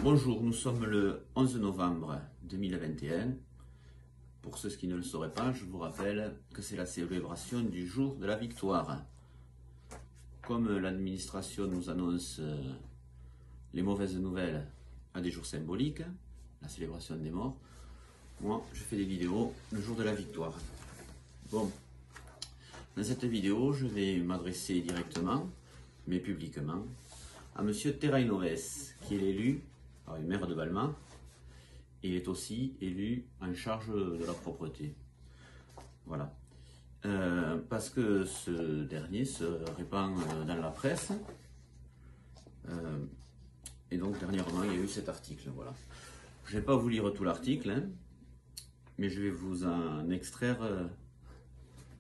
Bonjour, nous sommes le 11 novembre 2021. Pour ceux qui ne le sauraient pas, je vous rappelle que c'est la célébration du jour de la victoire. Comme l'administration nous annonce les mauvaises nouvelles à des jours symboliques, la célébration des morts, moi je fais des vidéos le jour de la victoire. Bon, dans cette vidéo, je vais m'adresser directement, mais publiquement, à Monsieur Terrainoves, qui est l'élu par le maire de Balma. Il est aussi élu en charge de la propreté. Voilà. Parce que ce dernier se répand dans la presse. Et donc dernièrement, il y a eu cet article. Voilà. Je ne vais pas vous lire tout l'article, hein, mais je vais vous en extraire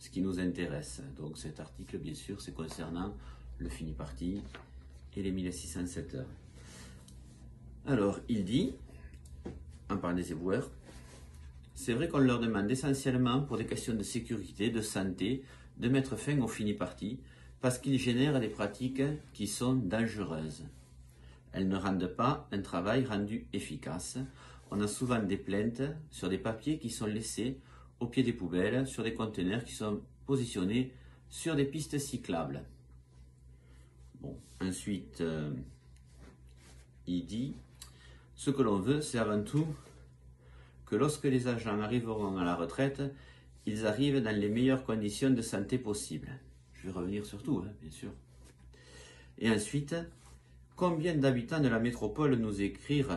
ce qui nous intéresse. Donc cet article, bien sûr, c'est concernant le fini parti et les 1607 heures. Alors, il dit, en parlant des éboueurs, c'est vrai qu'on leur demande essentiellement pour des questions de sécurité, de santé, de mettre fin au fini parti, parce qu'ils génèrent des pratiques qui sont dangereuses. Elles ne rendent pas un travail rendu efficace. On a souvent des plaintes sur des papiers qui sont laissés au pied des poubelles, sur des conteneurs qui sont positionnés sur des pistes cyclables. Bon, ensuite, il dit, ce que l'on veut, c'est avant tout que lorsque les agents arriveront à la retraite, ils arrivent dans les meilleures conditions de santé possibles. Je vais revenir sur tout, hein, bien sûr. Et ensuite, combien d'habitants de la métropole nous écrivent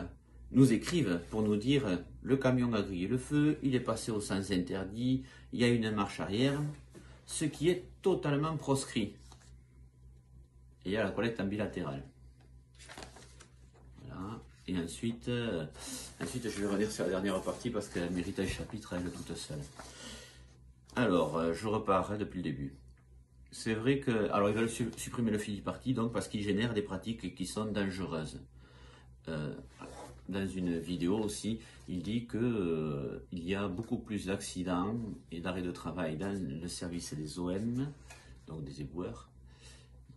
pour nous dire le camion a grillé le feu, il est passé au sens interdit, il y a une marche arrière, ce qui est totalement proscrit. Et il y a la collecte en bilatéral. Voilà. Et ensuite, je vais revenir sur la dernière partie parce qu'elle mérite un chapitre elle toute seule. Alors, je repars depuis le début. C'est vrai que, alors ils veulent supprimer le fini parti donc parce qu'il génère des pratiques qui sont dangereuses. Dans une vidéo aussi, il dit que il y a beaucoup plus d'accidents et d'arrêts de travail dans le service des OM, donc des éboueurs,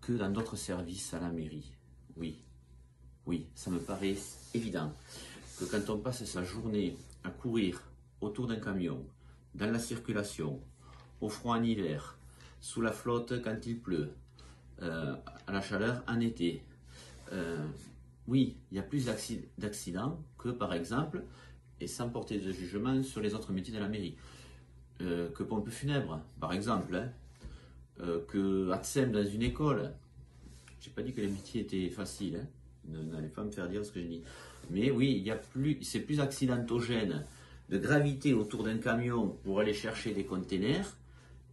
que dans d'autres services à la mairie. Oui, ça me paraît évident que quand on passe sa journée à courir autour d'un camion, dans la circulation, au froid en hiver, sous la flotte quand il pleut, à la chaleur en été, oui, il y a plus d'accidents que par exemple, et sans porter de jugement sur les autres métiers de la mairie, que pompe funèbre, par exemple, hein, que ATSEM dans une école. J'ai pas dit que les métiers étaient faciles, hein. N'allez pas me faire dire ce que je dis. Mais oui, c'est plus accidentogène de graviter autour d'un camion pour aller chercher des containers,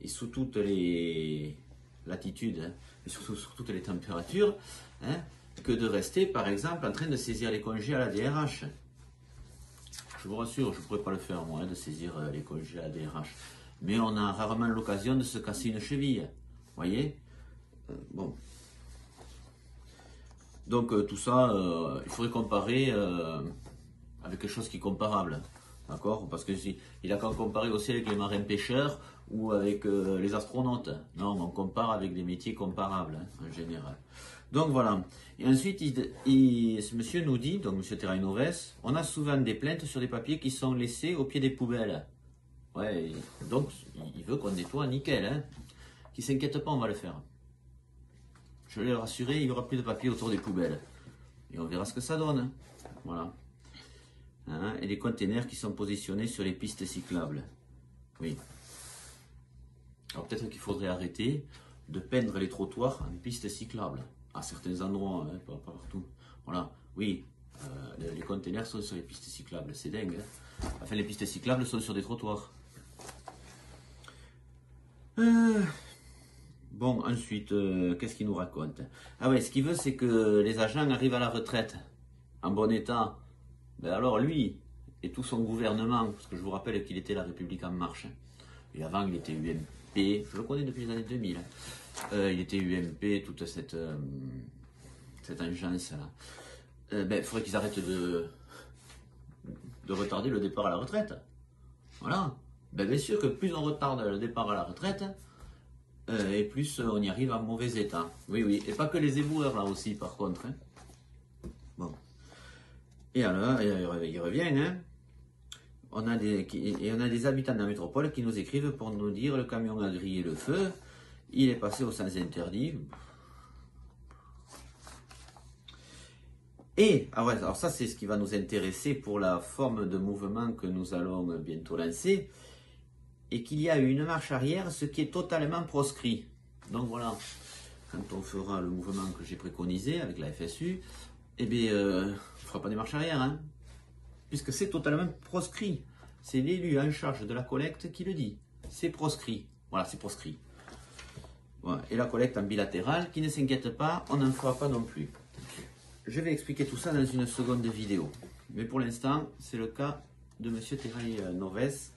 et sous toutes les latitudes, hein, et surtout sur toutes les températures, hein, que de rester, par exemple, en train de saisir les congés à la DRH. Je vous rassure, je ne pourrais pas le faire, moi, hein, de saisir les congés à la DRH. Mais on a rarement l'occasion de se casser une cheville. Vous voyez, bon. Donc tout ça, il faudrait comparer avec quelque chose qui est comparable, d'accord? Parce que il a qu'à comparer aussi avec les marins pêcheurs ou avec les astronautes. Non, on compare avec des métiers comparables, hein, en général. Donc voilà. Et ensuite, ce monsieur nous dit, donc monsieur Terrainoves, on a souvent des plaintes sur des papiers qui sont laissés au pied des poubelles. Ouais, donc il veut qu'on nettoie nickel, hein. Qui s'inquiète pas, on va le faire. Je vais le rassurer, il n'y aura plus de papier autour des poubelles. Et on verra ce que ça donne. Voilà. Hein, et les containers qui sont positionnés sur les pistes cyclables. Oui. Alors peut-être qu'il faudrait arrêter de peindre les trottoirs en pistes cyclables. À certains endroits, hein, pas partout. Voilà. Oui, les containers sont sur les pistes cyclables. C'est dingue. Hein. Enfin, les pistes cyclables sont sur des trottoirs. Bon, ensuite, qu'est-ce qu'il nous raconte? Ah ouais, ce qu'il veut, c'est que les agents arrivent à la retraite en bon état. Ben alors lui et tout son gouvernement, parce que je vous rappelle qu'il était La République En Marche. Et avant, il était UMP, je le connais depuis les années 2000. Il était UMP, toute cette agence-là. Ben, il faudrait qu'ils arrêtent de retarder le départ à la retraite. Voilà. Ben, bien sûr que plus on retarde le départ à la retraite, et plus on y arrive en mauvais état. Oui, oui. Et pas que les éboueurs là aussi, par contre. Hein. Bon. Et alors, il revient, hein. On a des habitants de la métropole qui nous écrivent pour nous dire le camion a grillé le feu, il est passé au sens interdit. Et, alors ça c'est ce qui va nous intéresser pour la forme de mouvement que nous allons bientôt lancer, et qu'il y a une marche arrière, ce qui est totalement proscrit. Donc voilà, quand on fera le mouvement que j'ai préconisé avec la FSU, eh bien, on ne fera pas des marches arrière, hein, puisque c'est totalement proscrit. C'est l'élu en charge de la collecte qui le dit. C'est proscrit. Voilà, c'est proscrit. Voilà. Et la collecte en bilatéral, qui ne s'inquiète pas, on n'en fera pas non plus. Je vais expliquer tout ça dans une seconde vidéo. Mais pour l'instant, c'est le cas de M. Terray Noves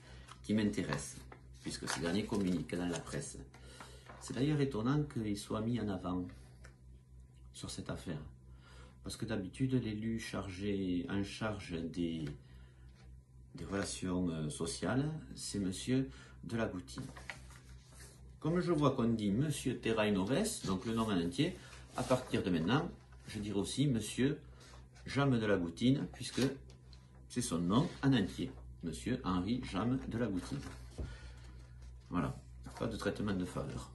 qui m'intéresse, puisque ce dernier communique dans la presse. C'est d'ailleurs étonnant qu'il soit mis en avant sur cette affaire. Parce que d'habitude, l'élu en charge des relations sociales, c'est M. Delagouty. Comme je vois qu'on dit M. Terray Noves, donc le nom en entier, à partir de maintenant, je dirais aussi Monsieur Jame Delagoutine, puisque c'est son nom en entier. Monsieur Henri Jame Delagoutine. Voilà, pas de traitement de faveur.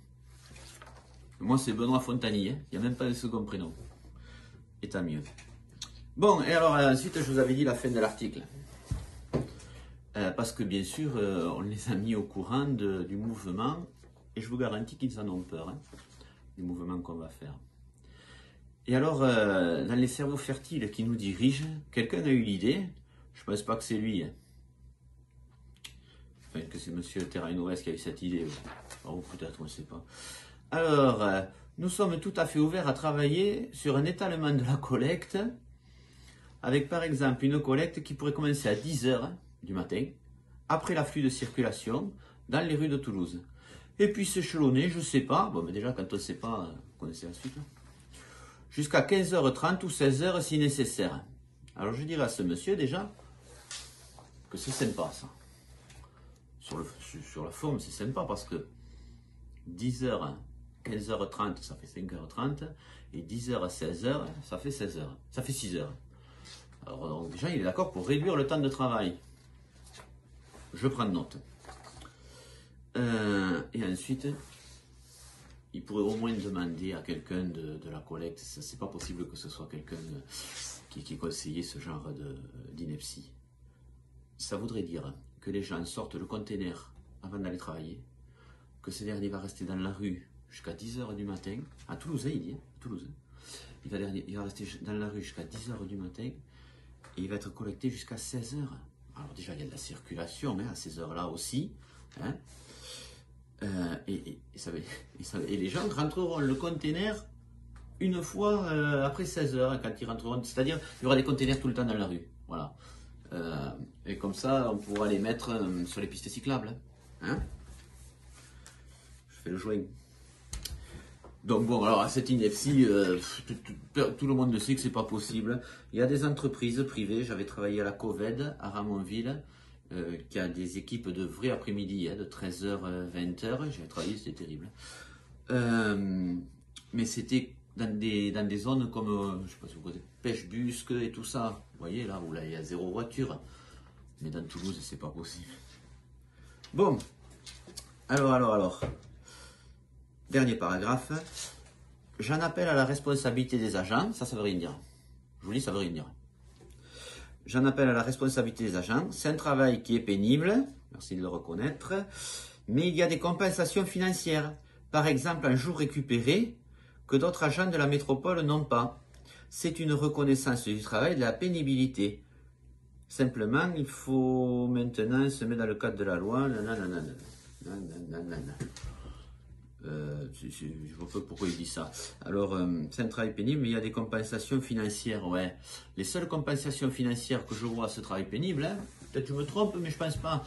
Moi, c'est Benoît Fontanier, hein. Il n'y a même pas de second prénom. Et tant mieux. Bon, et alors ensuite, je vous avais dit la fin de l'article. Parce que bien sûr, on les a mis au courant du mouvement, et je vous garantis qu'ils en ont peur, hein, du mouvement qu'on va faire. Et alors, dans les cerveaux fertiles qui nous dirigent, quelqu'un a eu l'idée, je ne pense pas que c'est lui, hein. Enfin, que c'est M. Terray Noves qui a eu cette idée, ou peut-être, on ne sait pas. Alors, nous sommes tout à fait ouverts à travailler sur un étalement de la collecte, avec par exemple une collecte qui pourrait commencer à 10 h du matin, après l'afflux de circulation, dans les rues de Toulouse. Et puis s'échelonner, je ne sais pas, bon, mais déjà quand on ne sait pas, vous connaissez la suite, là. Jusqu'à 15h30 ou 16h si nécessaire. Alors je dirais à ce monsieur déjà que c'est sympa ça. Sur la forme c'est sympa parce que 10h, 15h30 ça fait 5h30 et 10h à 16h ça fait 16h. Ça fait 6h. Alors donc, déjà il est d'accord pour réduire le temps de travail. Je prends note. Et ensuite... il pourrait au moins demander à quelqu'un de la collecte, c'est pas possible que ce soit quelqu'un qui ait conseillé ce genre d'ineptie. Ça voudrait dire que les gens sortent le conteneur avant d'aller travailler, que ce dernier va rester dans la rue jusqu'à 10 h du matin, à Toulouse, il dit, à Toulouse. Il va rester dans la rue jusqu'à 10 h du matin, et il va être collecté jusqu'à 16 h. Alors déjà, il y a de la circulation, mais à ces heures-là aussi, hein. Et les gens rentreront le conteneur une fois après 16 h quand ils rentreront, c'est-à-dire il y aura des conteneurs tout le temps dans la rue, voilà. Et comme ça on pourra les mettre sur les pistes cyclables, hein. Je fais le joint. Donc bon, alors à cette ineptie, tout le monde le sait que c'est pas possible. Il y a des entreprises privées, j'avais travaillé à la Coved à Ramonville, qui a des équipes de vrai après-midi, hein, de 13 h à 20 h. J'ai travaillé, c'était terrible. Mais c'était dans des zones comme, je sais pas si vous connaissez, Pêche-Busque et tout ça. Vous voyez là, où là il y a 0 voiture. Mais dans Toulouse, c'est pas possible. Bon, alors. Dernier paragraphe. J'en appelle à la responsabilité des agents. Ça veut rien dire. Je vous dis, ça veut rien dire. J'en appelle à la responsabilité des agents. C'est un travail qui est pénible, merci de le reconnaître, mais il y a des compensations financières. Par exemple, un jour récupéré que d'autres agents de la métropole n'ont pas. C'est une reconnaissance du travail et de la pénibilité. Simplement, il faut maintenant se mettre dans le cadre de la loi. Je vois pas pourquoi il dit ça. Alors, c'est un travail pénible, mais il y a des compensations financières, ouais. Les seules compensations financières que je vois à ce travail pénible, hein, peut-être je me trompe, mais je pense pas,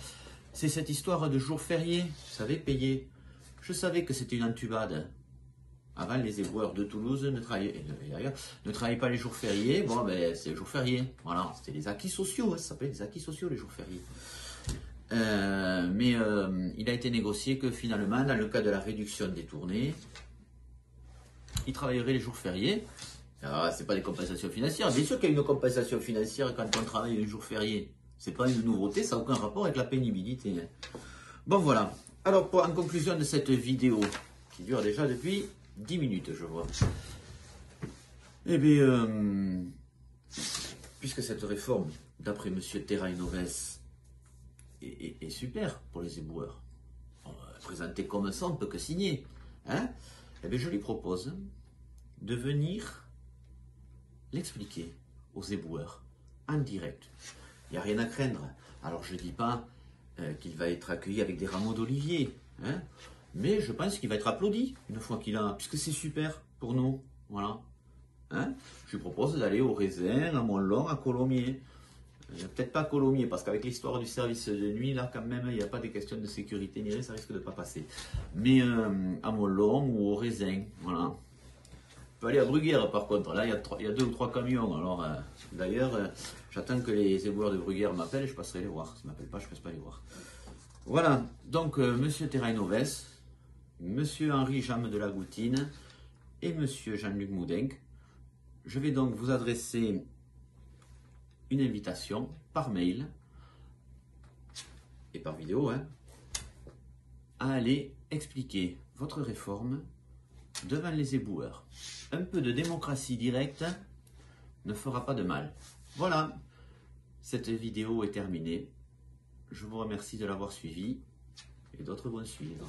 c'est cette histoire de jours fériés, vous savez, payés. Je savais que c'était une entubade. Avant, les éboueurs de Toulouse ne travaillaient pas les jours fériés. Bon, ben, c'est les jours fériés. Voilà, c'était les acquis sociaux, hein, ça s'appelle les acquis sociaux, les jours fériés. Mais il a été négocié que finalement, dans le cas de la réduction des tournées, il travaillerait les jours fériés Alors, c'est pas des compensations financières. Bien sûr qu'il y a une compensation financière quand on travaille un jour férié. C'est pas une nouveauté, ça n'a aucun rapport avec la pénibilité. Bon, voilà. Alors, en conclusion de cette vidéo, qui dure déjà depuis 10 minutes, je vois. Eh bien, puisque cette réforme, d'après M. Terrainoves, est super pour les éboueurs, présenté comme ça, on ne peut que signer. Hein, eh bien, je lui propose de venir l'expliquer aux éboueurs en direct. Il n'y a rien à craindre. Alors, je ne dis pas qu'il va être accueilli avec des rameaux d'olivier, hein, mais je pense qu'il va être applaudi une fois qu'il a, puisque c'est super pour nous. Voilà. Hein, je lui propose d'aller au Raisin, à Montlong, à Colomiers. Peut-être pas à Colomiers, parce qu'avec l'histoire du service de nuit, là, quand même, il n'y a pas des questions de sécurité ni rien, ça risque de ne pas passer. Mais à Montlong ou au Raisin, voilà. On peut aller à Bruguière, par contre. Là, il y a 2 ou 3 camions. Alors, d'ailleurs, j'attends que les éboueurs de Bruguière m'appellent et je passerai les voir. S'ils ne m'appellent pas, je ne passe pas les voir. Voilà. Donc, Monsieur Terrainoves, Monsieur Henri Jamme de la Goutine et Monsieur Jean-Luc Moudenc. Je vais donc vous adresser une invitation par mail et par vidéo, hein, à aller expliquer votre réforme devant les éboueurs. Un peu de démocratie directe ne fera pas de mal. Voilà, cette vidéo est terminée. Je vous remercie de l'avoir suivie et d'autres vont suivre.